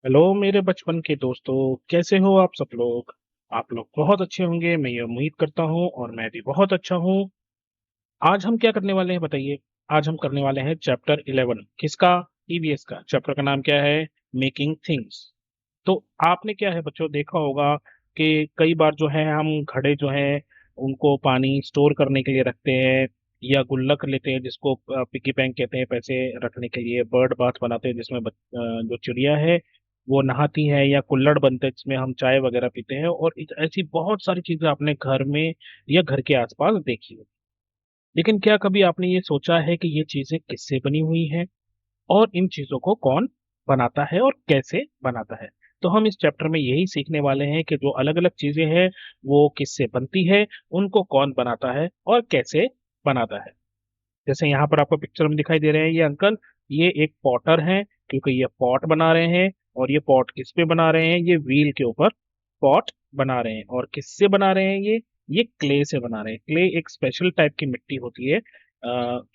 Hello मेरे बचपन के दोस्तों। कैसे हो आप सब लोग? आप लोग बहुत अच्छे होंगे, मैं ये उम्मीद करता हूँ, और मैं भी बहुत अच्छा हूँ। आज हम क्या करने वाले हैं बताइए? आज हम करने वाले हैं चैप्टर 11। किसका? ईवीएस का। चैप्टर का नाम क्या है? Making things. तो आपने क्या है बच्चों देखा होगा कि कई बार जो है हम घड़े जो है उनको पानी स्टोर करने के लिए रखते हैं, या गुल्लक लेते हैं जिसको पिगी बैंक कहते हैं, पैसे रखने के लिए। बर्ड बाथ बनाते हैं जिसमें जो चिड़िया है वो नहाती है, या कुल्हड़ बनते हैं जिसमें हम चाय वगैरह पीते हैं। और ऐसी बहुत सारी चीजें आपने घर में या घर के आसपास देखी हो। लेकिन क्या कभी आपने ये सोचा है कि ये चीजें किससे बनी हुई हैं, और इन चीजों को कौन बनाता है और कैसे बनाता है? तो हम इस चैप्टर में यही सीखने वाले हैं कि जो अलग अलग चीजें हैं वो किससे बनती है, उनको कौन बनाता है और कैसे बनाता है। जैसे यहाँ पर आपको पिक्चर में दिखाई दे रहे हैं ये अंकल, ये एक पॉटर हैं, क्योंकि ये पॉट बना रहे हैं। और ये पॉट किस पे बना रहे हैं? ये व्हील के ऊपर पॉट बना रहे हैं। और किससे बना रहे हैं? ये क्ले से बना रहे हैं। क्ले एक स्पेशल टाइप की मिट्टी होती है,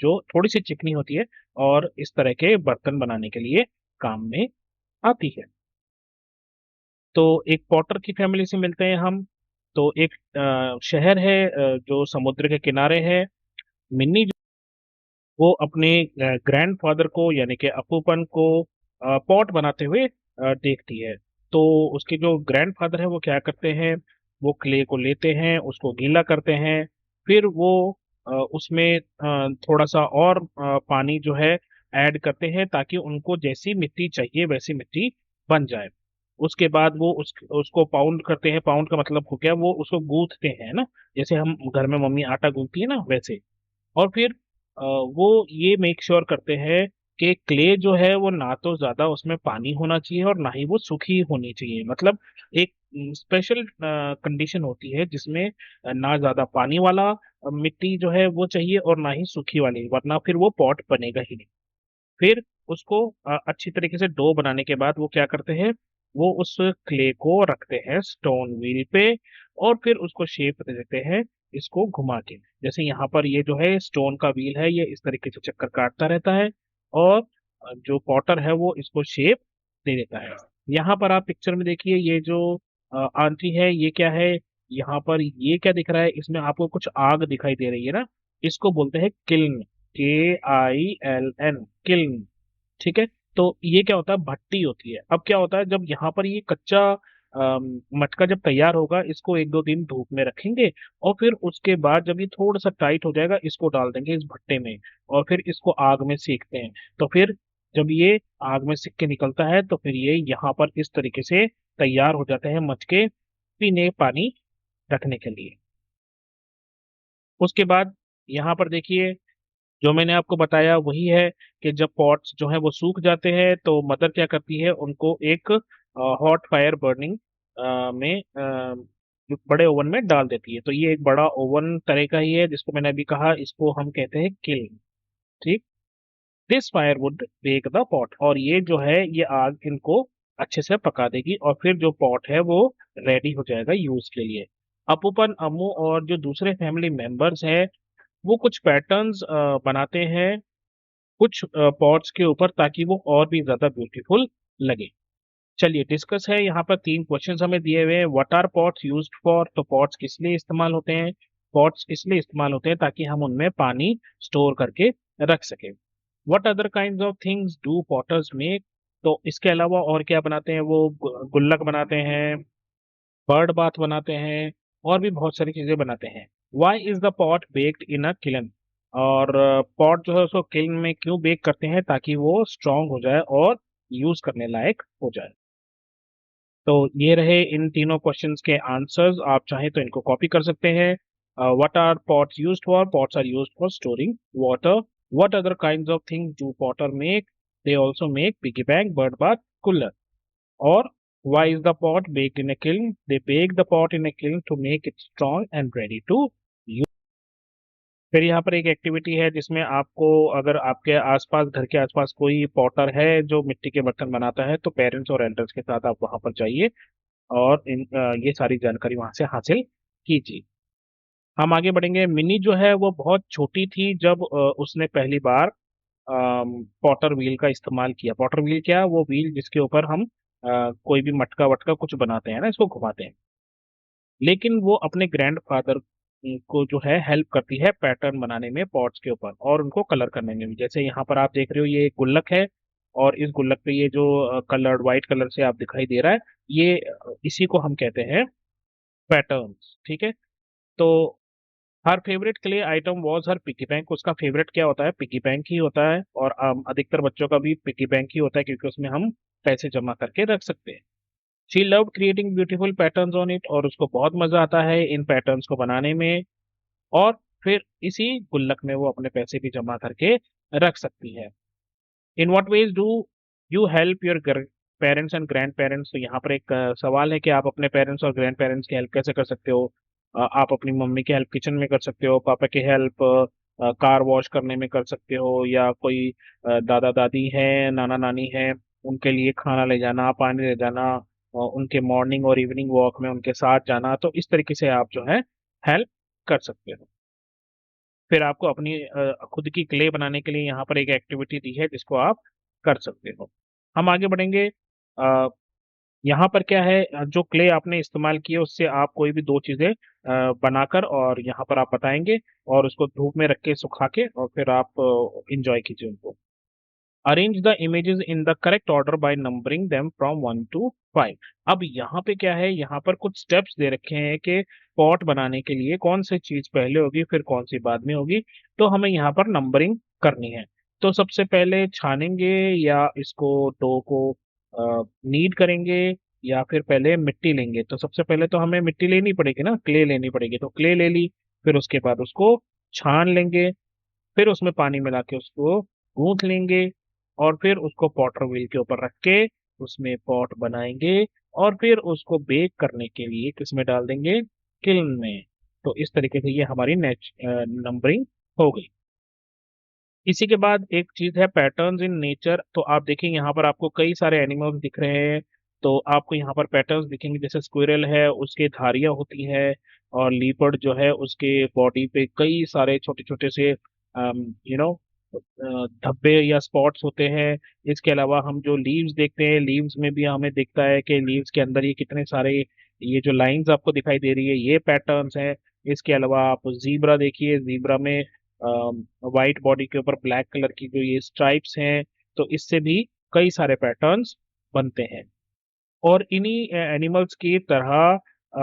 जो थोड़ी सी चिकनी होती है, और इस तरह के बर्तन बनाने के लिए काम में आती है। तो एक पॉटर की फैमिली से मिलते हैं हम। तो एक शहर है जो समुद्र के किनारे है। मिन्नी वो अपने ग्रैंडफादर को यानी कि अपूपन को पॉट बनाते हुए देखती है। तो उसके जो ग्रैंडफादर है वो क्या करते हैं? वो क्ले को लेते हैं, उसको गीला करते हैं, फिर वो उसमें थोड़ा सा और पानी जो है ऐड करते हैं, ताकि उनको जैसी मिट्टी चाहिए वैसी मिट्टी बन जाए। उसके बाद वो उसको पाउंड करते हैं। पाउंड का मतलब हो गया वो उसको गूंथते हैं ना, जैसे हम घर में मम्मी आटा गूंथती है ना वैसे। और फिर वो ये मेक श्योर करते हैं कि क्ले जो है वो ना तो ज्यादा उसमें पानी होना चाहिए और ना ही वो सूखी होनी चाहिए। मतलब एक स्पेशल कंडीशन होती है जिसमें ना ज्यादा पानी वाला मिट्टी जो है वो चाहिए, और ना ही सूखी वाली, वरना फिर वो पॉट बनेगा ही नहीं। फिर उसको अच्छी तरीके से डो बनाने के बाद वो क्या करते हैं? वो उस क्ले को रखते हैं स्टोन व्हील पे, और फिर उसको शेप देते हैं इसको घुमा के। जैसे यहाँ पर ये जो है स्टोन का व्हील है, ये इस तरीके से चक्कर काटता रहता है, और जो पॉटर है वो इसको शेप दे देता है। यहाँ पर आप पिक्चर में देखिए, ये जो आंटी है ये क्या है? यहाँ पर ये क्या दिख रहा है? इसमें आपको कुछ आग दिखाई दे रही है ना, इसको बोलते हैं किल्न। KILN, kiln. ठीक है। तो ये क्या होता है? भट्टी होती है। अब क्या होता है, जब यहाँ पर ये कच्चा मटका जब तैयार होगा, इसको एक दो दिन धूप में रखेंगे, और फिर उसके बाद जब ये थोड़ा सा टाइट हो जाएगा, इसको डाल देंगे इस भट्टे में, और फिर इसको आग में सेकते हैं। तो फिर जब ये आग में सिक के निकलता है, तो फिर ये यहाँ पर इस तरीके से तैयार हो जाते हैं मटके पीने पानी रखने के लिए। उसके बाद यहाँ पर देखिए, जो मैंने आपको बताया वही है कि जब पॉट्स जो है वो सूख जाते हैं, तो मदर क्या करती है? उनको एक हॉट फायर बर्निंग में बड़े ओवन में डाल देती है। तो ये एक बड़ा ओवन तरह का ही है, जिसको मैंने अभी कहा, इसको हम कहते हैं किल्न। ठीक। This fire would bake the pot, और ये जो है ये आग इनको अच्छे से पका देगी, और फिर जो पॉट है वो रेडी हो जाएगा यूज के लिए। अपूपन, अम्मू और जो दूसरे फैमिली मेंबर्स हैं वो कुछ पैटर्न्स बनाते हैं कुछ पॉट्स के ऊपर, ताकि वो और भी ज्यादा ब्यूटीफुल लगे। चलिए डिस्कस है। यहाँ पर तीन क्वेश्चंस हमें दिए हुए हैं। What are pots used for? तो पॉट्स किस लिए इस्तेमाल होते हैं? पॉट्स इसलिए इस्तेमाल होते हैं ताकि हम उनमें पानी स्टोर करके रख सके। What other kinds of things do potters make? तो इसके अलावा और क्या बनाते हैं वो? गुल्लक बनाते हैं, बर्ड बाथ बनाते हैं, और भी बहुत सारी चीजें बनाते हैं। Why is the pot baked in a kiln? और पॉट जो है उसको किलन में क्यों बेक करते हैं? ताकि वो स्ट्रांग हो जाए और यूज करने लायक हो जाए। तो ये रहे इन तीनों क्वेश्चंस के आंसर्स। आप चाहें तो इनको कॉपी कर सकते हैं। What are pots used for? Pots are used for storing water. What other kinds of things do potter make? They also make piggy bank, bird bath, cooler. Or why is the pot baked in a kiln? They bake the pot in a kiln to make it strong and ready to use. फिर यहाँ पर एक activity है जिसमें आपको, अगर आपके आसपास, घर के आसपास कोई पॉटर है जो मिट्टी के बर्तन बनाता है, तो पेरेंट्स और एल्डर्स के साथ आप वहां पर जाइए, और ये सारी जानकारी वहां से हासिल कीजिए। हम आगे बढ़ेंगे। मिनी जो है वो बहुत छोटी थी जब उसने पहली बार पॉटर व्हील का इस्तेमाल किया। पॉटर व्हील क्या? वो व्हील जिसके ऊपर हम कोई भी मटका वटका कुछ बनाते हैं ना, इसको घुमाते हैं। लेकिन वो अपने ग्रैंडफादर को जो है हेल्प करती है पैटर्न बनाने में पॉट्स के ऊपर और उनको कलर करने में भी। जैसे यहाँ पर आप देख रहे हो, ये एक गुल्लक है और इस गुल्लक पे ये जो कलर्ड व्हाइट कलर से आप दिखाई दे रहा है, ये इसी को हम कहते हैं पैटर्न्स। ठीक है। तो हर favourite clay item was her piggy bank. उसका फेवरेट क्या होता है? पिगी बैंक ही होता है। और अधिकतर बच्चों का भी पिगी बैंक ही होता है, क्योंकि उसमें हम पैसे जमा करके रख सकते हैं। She loved creating beautiful patterns on it, और उसको बहुत मजा आता है इन पैटर्न्स को बनाने में। और फिर इसी गुल्लक में वो अपने पैसे भी जमा करके रख सकती है। In what ways do you help your parents and grand parents? तो यहाँ पर एक सवाल है कि आप अपने पेरेंट्स और ग्रैंड पेरेंट्स की हेल्प कैसे कर सकते हो। आप अपनी मम्मी की हेल्प किचन में कर सकते हो, पापा की हेल्प कार वॉश करने में कर सकते हो, या कोई दादा दादी हैं, नाना नानी हैं, उनके लिए खाना ले जाना, पानी ले जाना, उनके मॉर्निंग और इवनिंग वॉक में उनके साथ जाना। तो इस तरीके से आप जो है हेल्प कर सकते हो। फिर आपको अपनी खुद की क्ले बनाने के लिए यहाँ पर एक एक्टिविटी दी है जिसको आप कर सकते हो। हम आगे बढ़ेंगे। अ, यहाँ पर क्या है, जो क्ले आपने इस्तेमाल की है उससे आप कोई भी दो चीजें बनाकर और यहाँ पर आप बताएंगे, और उसको धूप में रख के सुखा के और फिर आप इंजॉय कीजिए उनको। Arrange the images in the correct order by numbering them from 1 to 5। अब यहाँ पे क्या है, यहाँ पर कुछ स्टेप्स दे रखे हैं कि पॉट बनाने के लिए कौन सी चीज पहले होगी फिर कौन सी बाद में होगी। तो हमें यहाँ पर नंबरिंग करनी है। तो सबसे पहले छानेंगे या इसको डो को नीड करेंगे, या फिर पहले मिट्टी लेंगे? तो सबसे पहले तो हमें मिट्टी लेनी पड़ेगी ना, क्ले लेनी पड़ेगी। तो क्ले ले ली, फिर उसके बाद उसको छान लेंगे, फिर उसमें पानी मिला के उसको गूंथ लेंगे, और फिर उसको पॉटर व्हील के ऊपर रख के उसमें पॉट बनाएंगे, और फिर उसको बेक करने के लिए किसमें डाल देंगे? किल्न में। तो इस तरीके से ये हमारी नंबरिंग हो गई। इसी के बाद एक चीज है पैटर्न्स इन नेचर। तो आप देखेंगे यहाँ पर आपको कई सारे एनिमल्स दिख रहे हैं। तो आपको यहाँ पर पैटर्न्स दिखेंगे, जैसे स्क्विरल है उसके धारियां होती है, और लीपर्ड जो है उसके बॉडी पे कई सारे छोटे छोटे से यू नो धब्बे या स्पॉट्स होते हैं। इसके अलावा हम जो लीव्स देखते हैं, लीव्स में भी हमें दिखता है कि लीव्स के अंदर ये कितने सारे, ये जो लाइंस आपको दिखाई दे रही है ये पैटर्न्स हैं। इसके अलावा आप जीब्रा देखिए, जीब्रा में वाइट बॉडी के ऊपर ब्लैक कलर की जो ये स्ट्राइप्स हैं, तो इससे भी कई सारे पैटर्न्स बनते हैं। और इन्हीं एनिमल्स की तरह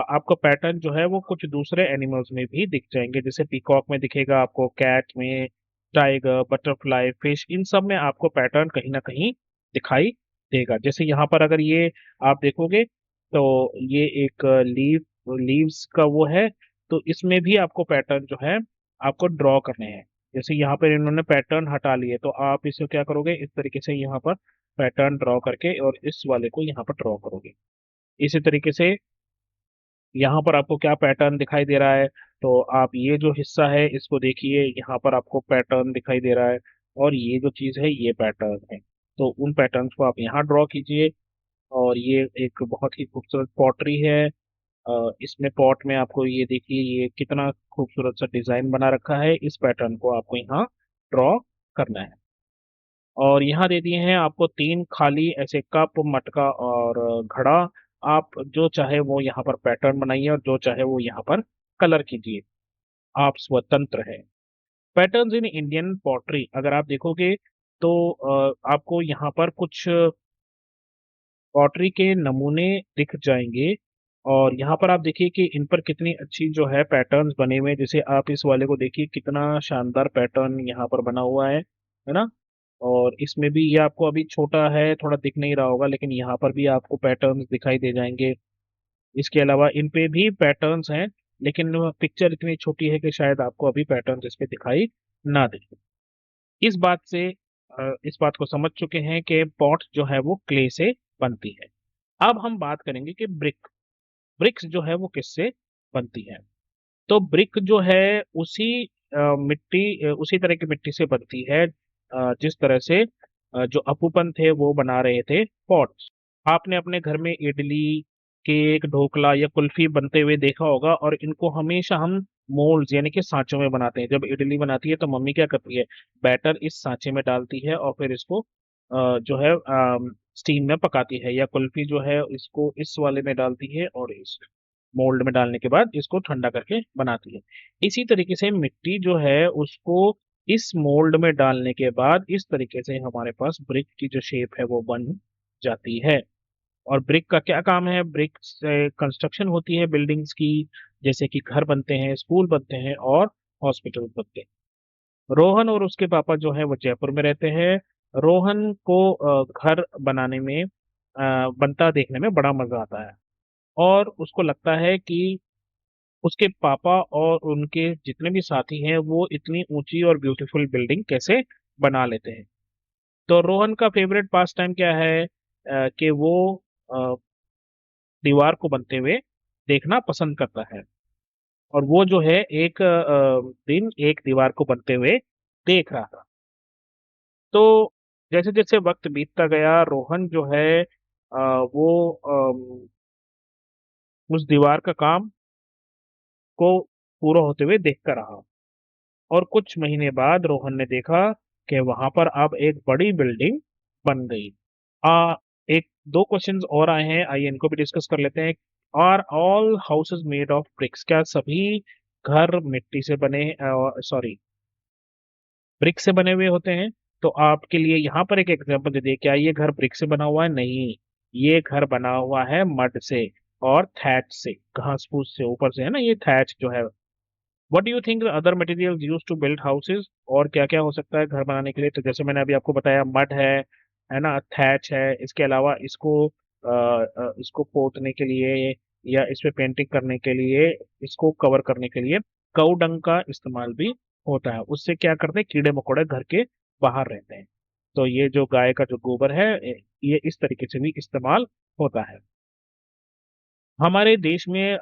आपको पैटर्न जो है वो कुछ दूसरे एनिमल्स में भी दिख जाएंगे। जैसे पीकॉक में दिखेगा आपको, कैट में, टाइगर, बटरफ्लाई, फिश, इन सब में आपको पैटर्न कहीं ना कहीं दिखाई देगा। जैसे यहाँ पर अगर ये आप देखोगे, तो ये एक लीव्स का वो है, तो इसमें भी आपको पैटर्न जो है आपको ड्रॉ करने हैं। जैसे यहाँ पर इन्होंने पैटर्न हटा लिए, तो आप इसे क्या करोगे, इस तरीके से यहाँ पर पैटर्न ड्रॉ करके और इस वाले को यहाँ पर ड्रॉ करोगे। इसी तरीके से यहाँ पर आपको क्या पैटर्न दिखाई दे रहा है, तो आप ये जो हिस्सा है इसको देखिए, यहाँ पर आपको पैटर्न दिखाई दे रहा है, और ये जो चीज है ये पैटर्न है। तो उन पैटर्न्स को आप यहाँ ड्रॉ कीजिए। और ये एक बहुत ही खूबसूरत पॉटरी है। इसमें पॉट में आपको ये देखिए ये कितना खूबसूरत सा डिजाइन बना रखा है, इस पैटर्न को आपको यहाँ ड्रॉ करना है। और यहाँ दे दिए हैं आपको तीन खाली ऐसे कप, मटका और घड़ा। आप जो चाहे वो यहाँ पर पैटर्न बनाइए और जो चाहे वो यहाँ पर कलर कीजिए, आप स्वतंत्र है। पैटर्न्स इन इंडियन पॉटरी अगर आप देखोगे, तो आपको यहाँ पर कुछ पॉटरी के नमूने दिख जाएंगे। और यहाँ पर आप देखिए कि इन पर कितनी अच्छी जो है पैटर्न्स बने हुए हैं। जैसे आप इस वाले को देखिए, कितना शानदार पैटर्न यहाँ पर बना हुआ है ना। और इसमें भी ये आपको अभी छोटा है, थोड़ा दिख नहीं रहा होगा, लेकिन यहाँ पर भी आपको पैटर्न्स दिखाई दे जाएंगे। इसके अलावा इन पे भी पैटर्न्स हैं, लेकिन पिक्चर इतनी छोटी है कि शायद आपको अभी पैटर्न्स इस पे दिखाई ना दे। इस बात से इस बात को समझ चुके हैं कि पॉट जो है वो क्ले से बनती है। अब हम बात करेंगे कि ब्रिक्स जो है वो किससे बनती है। तो ब्रिक जो है उसी उसी तरह की मिट्टी से बनती है, जिस तरह से जो अपूपन थे वो बना रहे थे पॉट्स। आपने अपने घर में इडली, केक, ढोकला या कुल्फी बनते हुए देखा होगा, और इनको हमेशा हम मोल्ड्स यानी कि सांचों में बनाते हैं। जब इडली बनाती है तो मम्मी क्या करती है, बैटर इस सांचे में डालती है और फिर इसको जो है स्टीम में पकाती है, या कुल्फी जो है इसको इस वाले में डालती है और इस मोल्ड में डालने के बाद इसको ठंडा करके बनाती है। इसी तरीके से मिट्टी जो है उसको इस मोल्ड में डालने के बाद इस तरीके से हमारे पास ब्रिक की जो शेप है वो बन जाती है। और ब्रिक का क्या काम है? ब्रिक से कंस्ट्रक्शन होती है बिल्डिंग्स की, जैसे कि घर बनते हैं, स्कूल बनते हैं और हॉस्पिटल बनते हैं। रोहन और उसके पापा जो है वो जयपुर में रहते हैं। रोहन को घर बनाने में बनता देखने में बड़ा मजा आता है, और उसको लगता है कि उसके पापा और उनके जितने भी साथी हैं वो इतनी ऊंची और ब्यूटीफुल बिल्डिंग कैसे बना लेते हैं। तो रोहन का फेवरेट पास टाइम क्या है? कि वो अ, दीवार को बनते हुए देखना पसंद करता है। और वो जो है एक दिन एक दीवार को बनते हुए देख रहा था। तो जैसे जैसे वक्त बीतता गया, रोहन जो है वो उस दीवार का काम को पूरा होते हुए देखता रहा। और कुछ महीने बाद रोहन ने देखा कि वहां पर अब एक बड़ी बिल्डिंग बन गई। आ एक दो क्वेश्चंस और आए हैं, आइए इनको भी डिस्कस कर लेते हैं। Are all houses made of bricks? क्या सभी घर मिट्टी से बने, सॉरी, ब्रिक से बने हुए होते हैं? तो आपके लिए यहाँ पर एक एग्जांपल दे दिए, क्या ये घर ब्रिक से बना हुआ है? नहीं, ये घर बना हुआ है मड से और थैच से, घास फूस से, ऊपर से है ना ये थैच जो है। What do you think other material use to build houses? और क्या क्या हो सकता है घर बनाने के लिए? तो जैसे मैंने अभी आपको बताया, मड है ना, थैच है, इसके अलावा इसको पोतने के लिए या इस पे पेंटिंग करने के लिए, इसको कवर करने के लिए कऊ डंग का इस्तेमाल भी होता है। उससे क्या करते हैं, कीड़े मकोड़े घर के बाहर रहते हैं। तो ये जो गाय का जो गोबर है, ये इस तरीके से भी इस्तेमाल होता है। हमारे देश में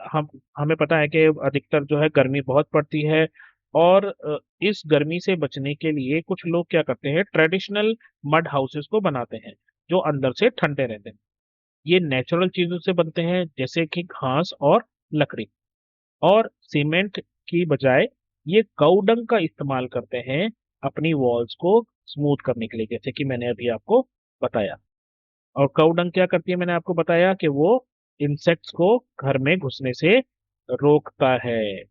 हमें पता है कि अधिकतर जो है गर्मी बहुत पड़ती है, और इस गर्मी से बचने के लिए कुछ लोग क्या करते हैं, ट्रेडिशनल मड हाउसेस को बनाते हैं जो अंदर से ठंडे रहते हैं। ये नेचुरल चीजों से बनते हैं, जैसे कि घास और लकड़ी। और सीमेंट की बजाय ये काउडंग का इस्तेमाल करते हैं अपनी वॉल्स को स्मूथ करने के लिए, जैसे कि मैंने अभी आपको बताया। और काउडंग क्या करती है? मैंने आपको बताया कि वो इंसेक्ट्स को घर में घुसने से रोकता है।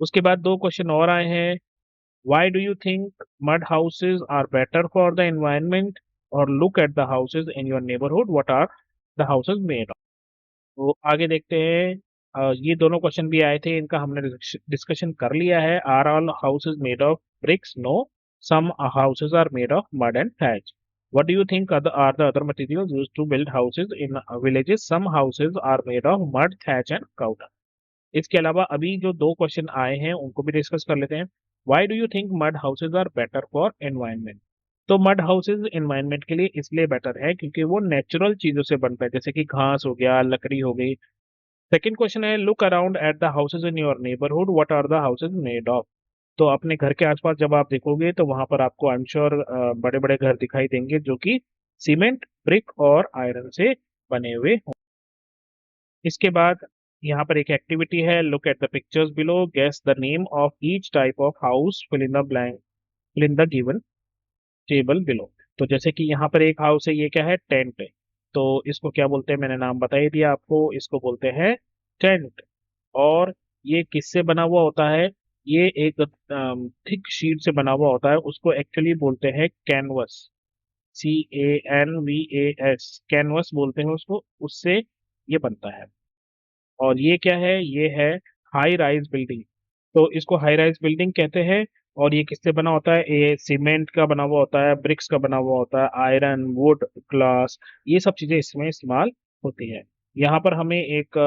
उसके बाद दो क्वेश्चन और आए हैं। Why do you think mud houses are better for the environment? और look at the houses in your neighbourhood, what are the houses made of? तो आगे देखते हैं। ये दोनों क्वेश्चन भी आए थे, इनका हमने डिस्कशन कर लिया है। Are all houses made of bricks? No, some houses are made of mud and thatch. What do you think are the other materials used to build houses in villages? Some houses are made of mud, thatch and cow dung. इसके अलावा अभी जो दो question आए हैं उनको भी discuss कर लेते हैं। Why do you think mud houses are better for environment? तो मड हाउसेज एनवायरनमेंट के लिए इसलिए बेटर है क्योंकि वो नेचुरल चीजों से बनता है, जैसे कि घास हो गया, लकड़ी हो गई। सेकंड क्वेश्चन है, look around at the houses in your neighbourhood, what are the houses made of? तो अपने घर के आसपास जब आप देखोगे तो वहां पर आपको आई एम श्योर बड़े बड़े घर दिखाई देंगे जो कि सीमेंट, ब्रिक और आयरन से बने हुए हों। इसके बाद यहाँ पर एक एक्टिविटी है, look at the pictures below, guess the name of each type of house, fill in the blank, fill in the given table below. तो जैसे कि यहाँ पर एक हाउस है, ये क्या है? टेंट है। तो इसको क्या बोलते हैं? मैंने नाम बता ही दिया आपको, इसको बोलते हैं टेंट। और ये किससे बना हुआ होता है? ये एक थिक शीट से बना हुआ होता है, उसको एक्चुअली बोलते हैं कैनवस, CANVAS, कैनवस बोलते हैं उसको, उससे ये बनता है। और ये क्या है? ये है हाई राइज बिल्डिंग। तो इसको हाई राइज बिल्डिंग कहते हैं। और ये किससे बना होता है? ये सीमेंट का बना हुआ होता है, ब्रिक्स का बना हुआ होता है, आयरन, वुड, ग्लास, ये सब चीजें इसमें इस्तेमाल होती है। यहाँ पर हमें एक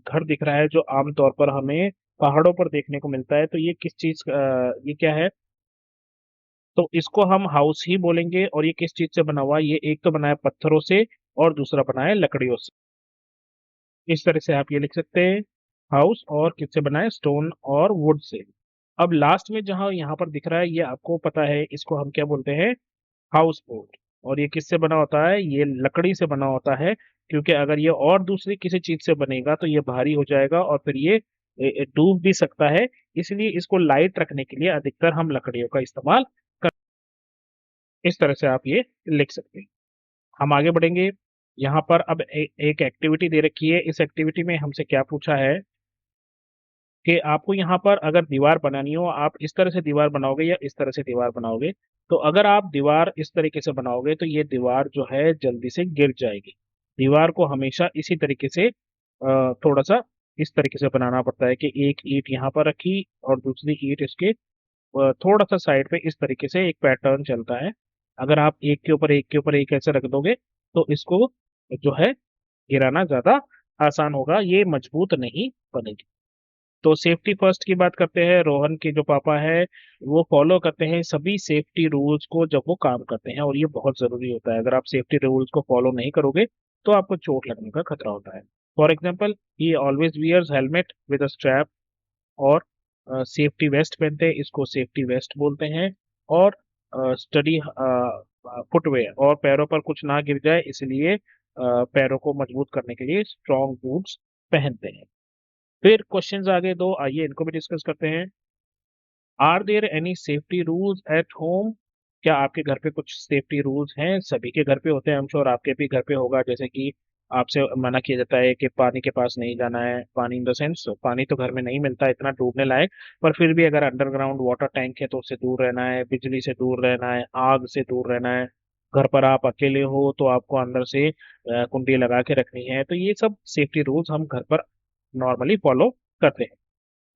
घर दिख रहा है जो आमतौर पर हमें पहाड़ों पर देखने को मिलता है। तो ये किस चीज ये क्या है? तो इसको हम हाउस ही बोलेंगे। और ये किस चीज से बना हुआ है? ये एक तो बना है पत्थरों से और दूसरा बना है लकड़ियों से। इस तरह से आप ये लिख सकते हैं, हाउस और किससे बना है? स्टोन और वुड से। अब लास्ट में जहां यहाँ पर दिख रहा है, ये आपको पता है, इसको हम क्या बोलते हैं? House boat. और ये किससे बना होता है? ये लकड़ी से बना होता है, क्योंकि अगर ये और दूसरी किसी चीज से बनेगा तो ये भारी हो जाएगा और फिर ये डूब भी सकता है। इसलिए इसको लाइट रखने के लिए अधिकतर हम लकड़ियों का इस्तेमाल इस तरह से आप ये लिख सकते हैं। हम आगे बढ़ेंगे। यहाँ पर अब एक एक्टिविटी दे रखी है। इस एक्टिविटी में हमसे क्या पूछा है कि आपको यहाँ पर अगर दीवार बनानी हो, आप इस तरह से दीवार बनाओगे या इस तरह से दीवार बनाओगे। तो अगर आप दीवार इस तरीके से बनाओगे तो ये दीवार जो है जल्दी से गिर जाएगी। दीवार को हमेशा इसी तरीके से थोड़ा सा इस तरीके से बनाना पड़ता है कि एक ईंट यहाँ पर रखी और दूसरी ईंट इसके थोड़ा सा साइड पे, इस तरीके से एक पैटर्न चलता है। अगर आप एक के ऊपर एक के ऊपर एक ऐसे रख दोगे तो इसको जो है गिराना ज्यादा आसान होगा, ये मजबूत नहीं बनेगी। तो सेफ्टी फर्स्ट की बात करते हैं। रोहन के जो पापा है वो फॉलो करते हैं सभी सेफ्टी रूल्स को जब वो काम करते हैं, और ये बहुत जरूरी होता है। अगर आप सेफ्टी रूल्स को फॉलो नहीं करोगे तो आपको चोट लगने का खतरा होता है। For example, he always wears helmet with a strap, और सेफ्टी वेस्ट पहनते हैं, इसको सेफ्टी वेस्ट बोलते हैं। और स्टडी फुटवेयर, और पैरों पर कुछ ना गिर जाए इसलिए पैरों को मजबूत करने के लिए स्ट्रॉन्ग बूट्स पहनते हैं। फिर क्वेश्चंस आगे दो, आइए इनको भी डिस्कस करते हैं। Are there any safety rules at home? क्या आपके घर पे कुछ सेफ्टी रूल्स हैं? सभी के घर पे होते हैं, हम श्योर आपके भी घर पे होगा। जैसे कि आपसे मना किया जाता है कि पानी के पास नहीं जाना है। पानी इन द सेंस, पानी तो घर में नहीं मिलता इतना डूबने लायक, पर फिर भी अगर अंडरग्राउंड वाटर टैंक है तो उससे दूर रहना है, बिजली से दूर रहना है, आग से दूर रहना है। घर पर आप अकेले हो तो आपको अंदर से कुंडी लगा के रखनी है। तो ये सब सेफ्टी रूल्स हम घर पर नॉर्मली फॉलो करते हैं।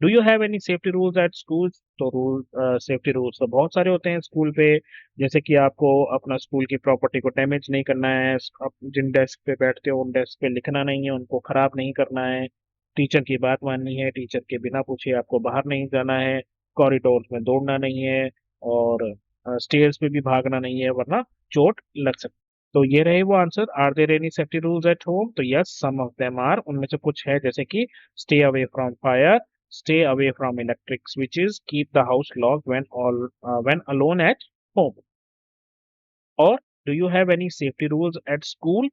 Do you have any safety rules at school? तो रूल सेफ्टी रूल्स तो बहुत सारे होते हैं स्कूल पे। जैसे कि आपको अपना स्कूल की प्रॉपर्टी को डैमेज नहीं करना है, आप जिन डेस्क पे बैठते हो उन डेस्क पे लिखना नहीं है, उनको खराब नहीं करना है, टीचर की बात माननी है, टीचर के बिना पूछे आपको बाहर नहीं जाना है, कॉरिडोर में दौड़ना नहीं है, और स्टेयर्स पे भी भागना नहीं है वरना चोट लग सकती है। तो ये रहे वो answer. Are there any safety rules at home? तो yes, some of them are, उनमें से कुछ है, जैसे कि stay away from fire, stay away from electric switches, keep the house locked when alone at home. और do you have any safety rules at school?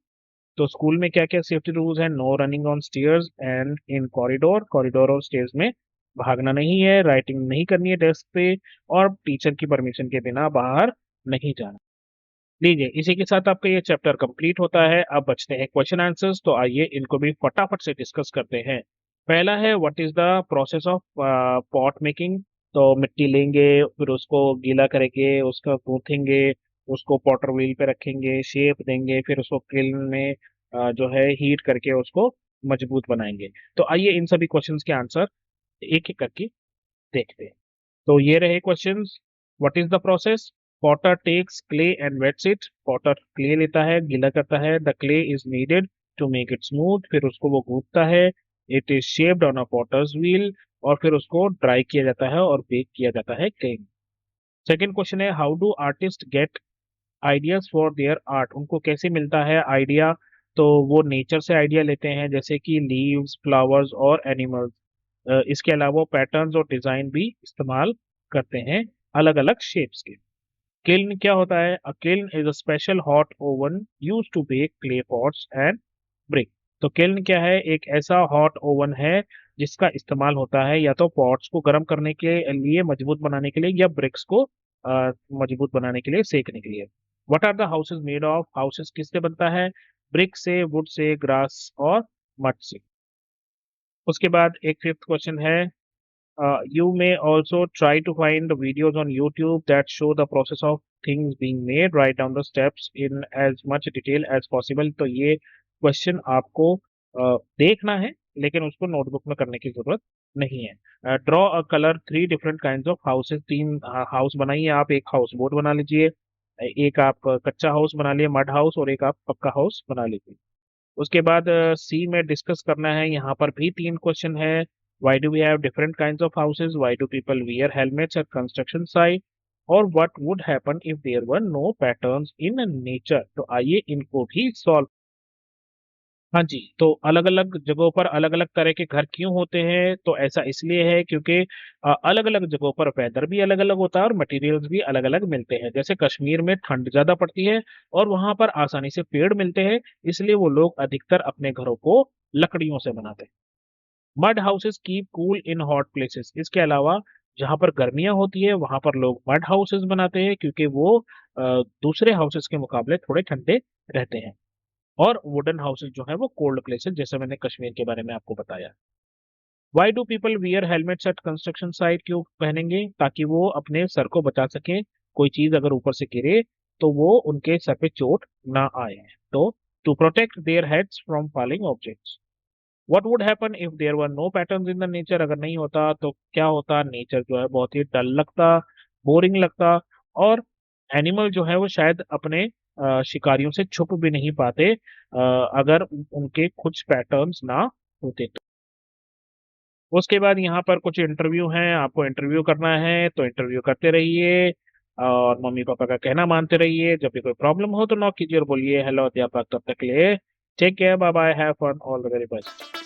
तो school में क्या क्या सेफ्टी रूल्स हैं? No running on stairs and in corridor, corridor और stairs में भागना नहीं है, राइटिंग नहीं करनी है डेस्क पे, और टीचर की परमिशन के बिना बाहर नहीं जाना। लीजिए, इसी के साथ आपका ये चैप्टर कंप्लीट होता है। अब बचते हैं क्वेश्चन आंसर्स, तो आइए इनको भी फटाफट से डिस्कस करते हैं। पहला है, what is the process of pot making? तो मिट्टी लेंगे, फिर उसको गीला करेंगे, उसका गूंथेंगे, उसको पॉटर व्हील पे रखेंगे, शेप देंगे, फिर उसको किल्न में जो है हीट करके उसको मजबूत बनाएंगे। तो आइए इन सभी क्वेश्चंस के आंसर एक एक करके देखते हैं। तो ये रहे questions. What is the process? Potter takes clay and wets it. Potter clay लेता है, गीला करता है। The clay is needed to make it smooth, फिर उसको वो गूंथता है। It is shaped on a potter's wheel, और फिर उसको ड्राई किया जाता है और बेक किया जाता है क्ले। सेकेंड क्वेश्चन है, how do artist gate ideas for their art? उनको कैसे मिलता है आइडिया? तो वो नेचर से आइडिया लेते हैं, जैसे कि लीव्स, फ्लावर्स और एनिमल्स। इसके अलावा पैटर्न्स और डिजाइन भी इस्तेमाल करते हैं अलग अलग शेप्स के। किल्न क्या होता है? A kiln is a special hot oven used to bake clay pots and brick. तो किल्न क्या है? एक ऐसा हॉट ओवन है जिसका इस्तेमाल होता है या तो पॉट्स को गर्म करने के लिए, मजबूत बनाने के लिए, या ब्रिक्स को मजबूत बनाने के लिए, सेकने के लिए। What are the houses made of? Houses किससे बनता है? ब्रिक से, वुड से, ग्रास और मड से। उसके बाद एक फिफ्थ क्वेश्चन है, you may also try to find videos on YouTube that show the process of things being made. Write down the steps in as much detail as possible. तो ये question आपको देखना है, लेकिन उसको नोटबुक में करने की जरूरत नहीं है। Draw a colour three different kind of houses. तीन हाउस बनाइए आप। एक हाउस बोट बना लीजिए, एक आप कच्चा हाउस बना लिए मड हाउस, और एक आप पक्का हाउस बना लीजिए। उसके बाद सी में डिस्कस करना है, यहाँ पर भी तीन क्वेश्चन है। Why do we have different kinds of houses? Why do people wear helmets at construction site? और what would happen if there were no patterns in nature? तो आइए इनको भी सॉल्व। हाँ जी, तो अलग अलग जगहों पर अलग अलग तरह के घर क्यों होते हैं? तो ऐसा इसलिए है क्योंकि अलग अलग जगहों पर वेदर भी अलग अलग होता है और मटेरियल्स भी अलग अलग मिलते हैं। जैसे कश्मीर में ठंड ज्यादा पड़ती है और वहां पर आसानी से पेड़ मिलते हैं, इसलिए वो लोग अधिकतर अपने घरों को लकड़ियों से बनाते हैं। Mud houses keep cool in hot places. इसके अलावा जहाँ पर गर्मियाँ होती है वहाँ पर लोग मड हाउसेस बनाते हैं क्योंकि वो दूसरे हाउसेस के मुकाबले थोड़े ठंडे रहते हैं। और वुडन हाउसेस जो है वो कोल्ड प्लेसेस, जैसे मैंने कश्मीर के बारे में आपको बताया। Why do people wear helmets at construction site? क्यों पहनेंगे? ताकि वो अपने सर को बचा सकें। कोई चीज अगर ऊपर से गिरे तो वो उनके सर पे चोट ना आए। तो to protect their heads from falling objects. What would happen if there were no patterns in the nature? अगर नहीं होता तो क्या होता? नेचर जो है बहुत ही डल लगता, बोरिंग लगता, और एनिमल जो है वो शायद अपने शिकारियों से छुप भी नहीं पाते अगर उनके कुछ पैटर्न्स ना होते तो। उसके बाद यहाँ पर कुछ इंटरव्यू हैं, आपको इंटरव्यू करना है तो इंटरव्यू करते रहिए और मम्मी पापा का कहना मानते रहिए। जब भी कोई प्रॉब्लम हो तो नॉक कीजिए और बोलिए हेलो अध्यापक। तब तक के लिए take care, bye bye, have fun, all the very best.